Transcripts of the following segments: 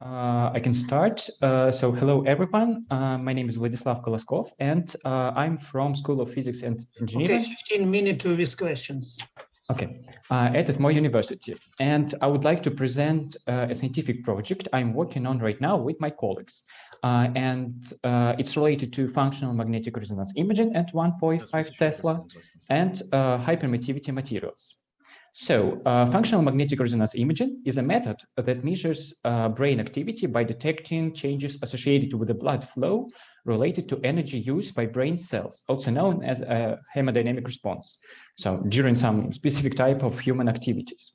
I can start. So hello, everyone. My name is Vladislav Koloskov, and I'm from School of Physics and Engineering. Okay, 15 minutes with questions. Okay, at my university. And I would like to present a scientific project I'm working on right now with my colleagues. It's related to functional magnetic resonance imaging at 1.5 Tesla and high permittivity materials. So functional magnetic resonance imaging is a method that measures brain activity by detecting changes associated with the blood flow related to energy used by brain cells, also known as a hemodynamic response. So during some specific type of human activities.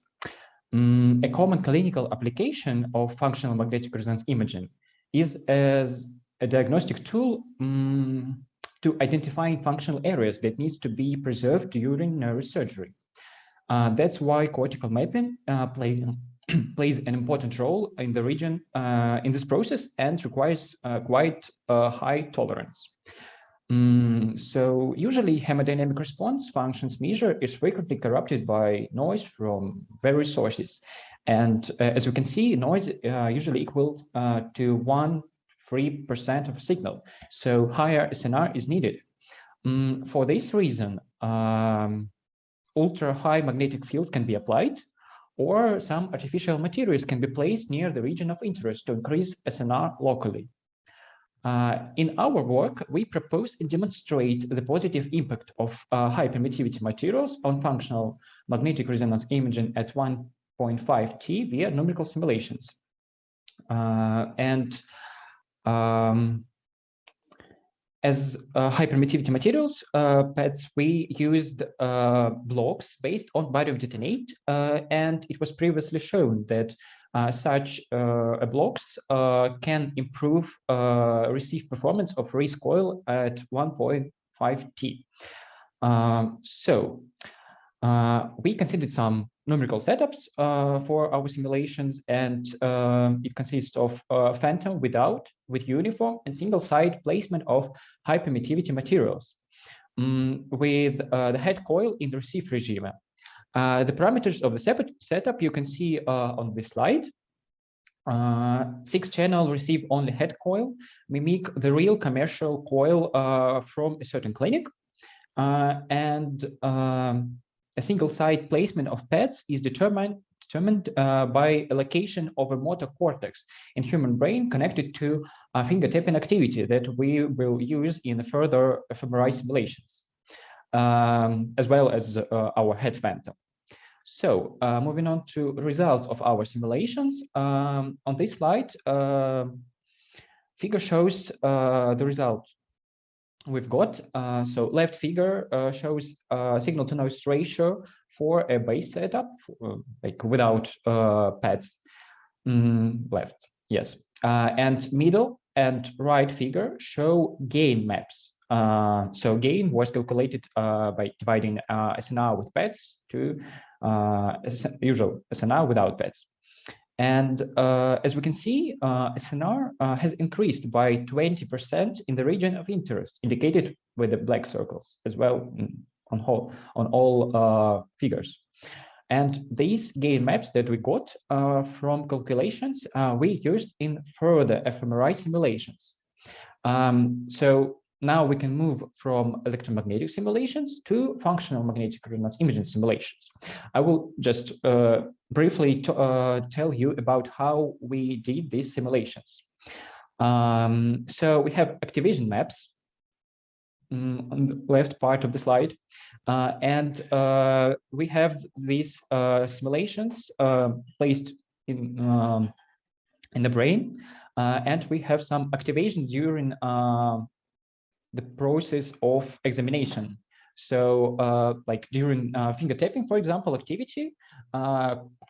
A common clinical application of functional magnetic resonance imaging is as a diagnostic tool to identify functional areas that needs to be preserved during neurosurgery. That's why cortical mapping plays an important role in the region in this process and requires quite high tolerance. So usually hemodynamic response functions measure is frequently corrupted by noise from various sources. And as you can see, noise usually equals to 1-3% of a signal. So higher SNR is needed. For this reason, ultra-high magnetic fields can be applied, or some artificial materials can be placed near the region of interest to increase SNR locally. In our work, we propose and demonstrate the positive impact of high permittivity materials on functional magnetic resonance imaging at 1.5 T via numerical simulations. As high permittivity materials, PETs, we used blocks based on body of detonate, and it was previously shown that such blocks can improve received performance of race coil at 1.5 T. We considered some numerical setups for our simulations, and it consists of phantom with uniform and single side placement of high permittivity materials with the head coil in the receive regime. The parameters of the setup you can see on this slide. 6-channel receive only head coil mimic the real commercial coil from a certain clinic, and a single side placement of PETs is determined by a location of a motor cortex in human brain connected to finger tapping activity that we will use in the further fMRI simulations, as well as our head phantom. So moving on to results of our simulations. On this slide, figure shows the result we've got. So left figure shows signal to noise ratio for a base setup, like without pads. Left, yes. And middle and right figure show gain maps. So gain was calculated by dividing SNR with pads to usual SNR without pads. And as we can see, SNR has increased by 20% in the region of interest, indicated with the black circles as well on all figures. And these gain maps that we got from calculations we used in further fMRI simulations. So now we can move from electromagnetic simulations to functional magnetic resonance imaging simulations. I will just briefly tell you about how we did these simulations. So we have activation maps on the left part of the slide, and we have these simulations placed in the brain, and we have some activation during the process of examination. So like during finger tapping, for example, activity,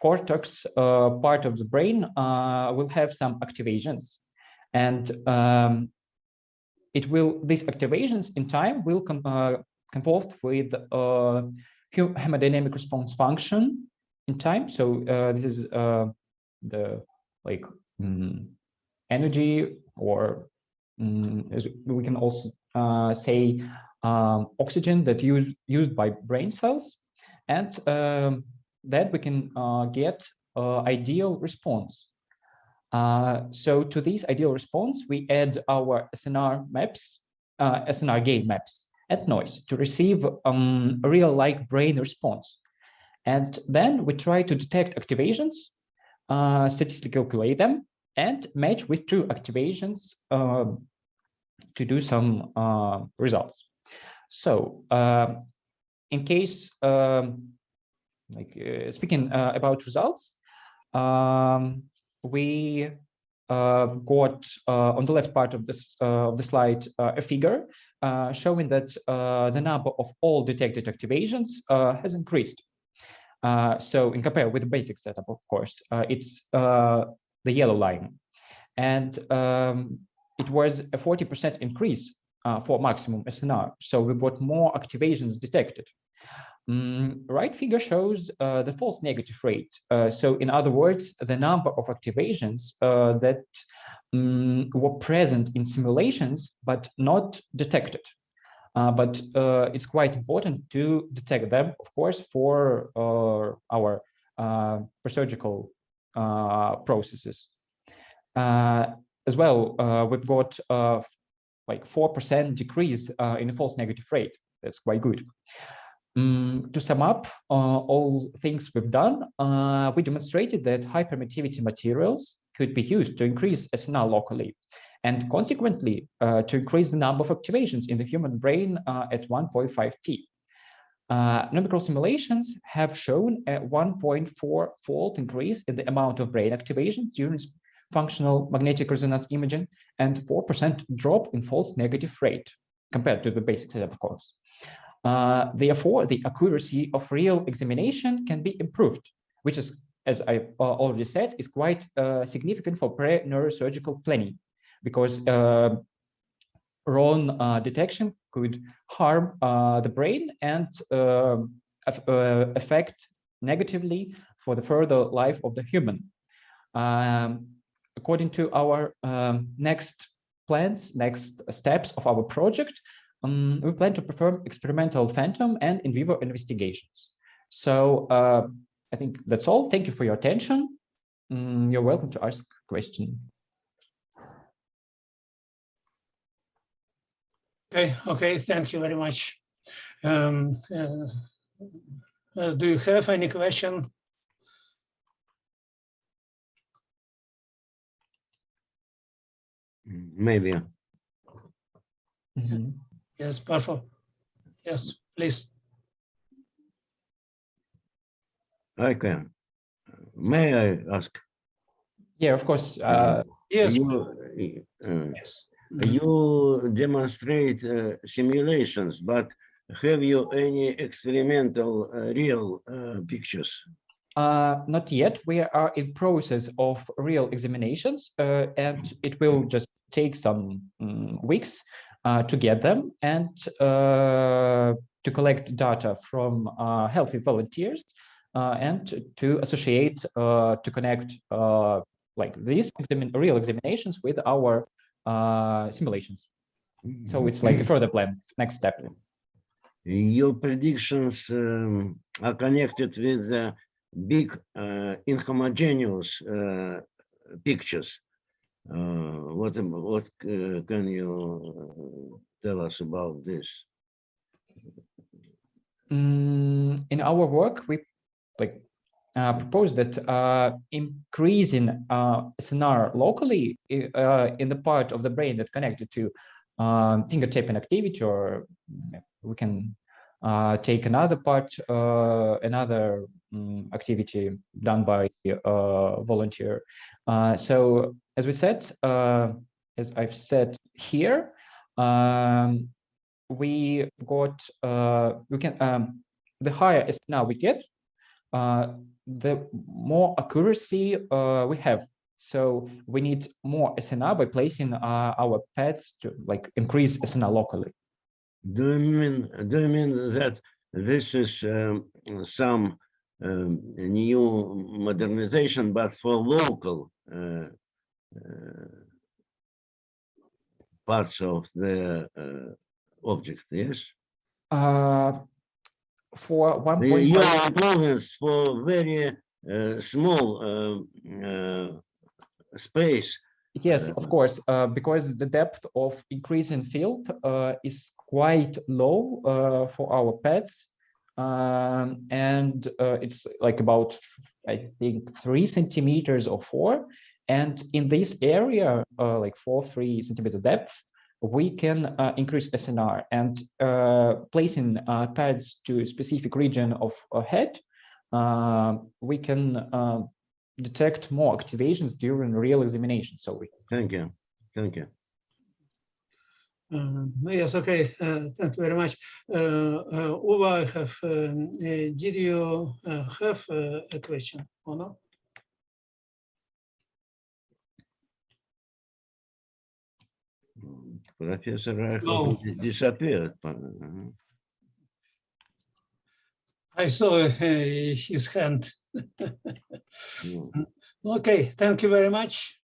cortex part of the brain will have some activations, and these activations in time will composed with hemodynamic response function in time. So this is the like energy, or as we can also say oxygen that used by brain cells, and that we can get ideal response. So to this ideal response, we add our SNR maps, SNR gain maps and noise to receive a real-like brain response. And then we try to detect activations, statistically calculate them, and match with true activations to do some results. So in case, speaking about results, we got on the left part of this of the slide a figure showing that the number of all detected activations has increased. So in compare with the basic setup, of course, it's the yellow line, and it was a 40% increase for maximum SNR. So we got more activations detected. Right figure shows the false negative rate. So in other words, the number of activations that were present in simulations but not detected. But it's quite important to detect them, of course, for our surgical processes. As well, we've got like 4% decrease in the false negative rate. That's quite good. To sum up all things we've done, we demonstrated that high permittivity materials could be used to increase SNR locally, and consequently to increase the number of activations in the human brain at 1.5T. Numerical simulations have shown a 1.4-fold increase in the amount of brain activation during functional magnetic resonance imaging and 4% drop in false negative rate compared to the basic setup, of course. Therefore, the accuracy of real examination can be improved, which is, as I already said, is quite significant for pre-neurosurgical planning, because wrong detection could harm the brain and affect negatively for the further life of the human. According to our next plans, next steps of our project, we plan to perform experimental phantom and in vivo investigations. So I think that's all. Thank you for your attention. You're welcome to ask a question. Okay, thank you very much. Do you have any question? Maybe. Yes, perfect. Yes, please. I can. May I ask? Yeah, of course. Yes. Yes. You demonstrate simulations, but have you any experimental real pictures? Not yet. We are in process of real examinations, and it will just take some weeks to get them and to collect data from healthy volunteers and to associate, to connect like these real examinations with our simulations. So it's like a further plan, next step. Your predictions are connected with the big inhomogeneous pictures. What can you tell us about this? In our work, we propose that increasing SNR locally in the part of the brain that connected to fingertip activity, or we can take another part, another activity done by a volunteer. So as we said, as I've said here, we got the higher SNR we get, the more accuracy we have. So we need more SNR by placing our pads to like increase SNR locally. Do you mean that this is some new modernization, but for local parts of the object? Yes. For 1.5. Your improvements for very small space. Yes, of course, because the depth of increasing field is quite low for our pets, and it's like about, I think, 3 centimeters or 4. And in this area, like 3 centimeter depth, we can increase SNR, and placing pads to a specific region of a head, we can detect more activations during real examination. So Thank you. Thank you. Yes, okay. Thank you very much. Uwe, I have, did you have a question or no? Professor Reichel No. disappeared. I saw his hand. No. Okay, thank you very much.